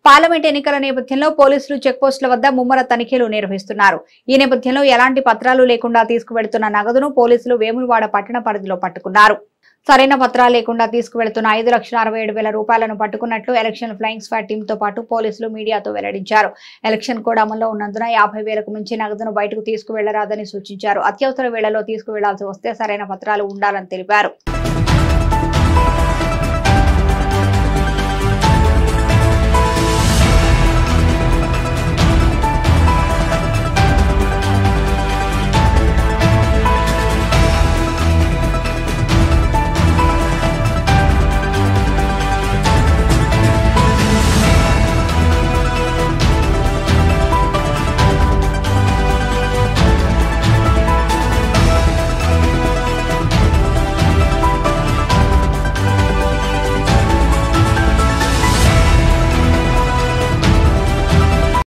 Parliament ఎన్నికల నేపథ్యంలో పోలీసులు చెక్పోస్టుల వద్ద ముమ్మర తనిఖీలు నిర్వహిస్తున్నారు. ఈ నేపథ్యంలో ఎలాంటి పత్రాలు లేకుండా తీసుకువెళ్తున్న నగదును పోలీసులు వేములవాడ పట్టణ పరిధిలో పట్టుకున్నారు. సరైన పత్రాలు లేకుండా తీసుకువెళ్తున్న 5,67,000 రూపాయలను పట్టుకున్నట్లు ఎలక్షన్ ఫ్లయింగ్ స్క్వాడ్ టీమ్ తో పాటు పోలీసులు మీడియాతో వెల్లడించారు. ఎలక్షన్ కోడ్ అమల్లో ఉన్నందున 50,000కు మించి నగదును బయటకు తీసుకువెళ్లరాదని సూచించారు. అత్యవసర వేళలో తీసుకువెళ్లాల్సి వస్తే సరైన పత్రాలు ఉండాలని తెలిపారు.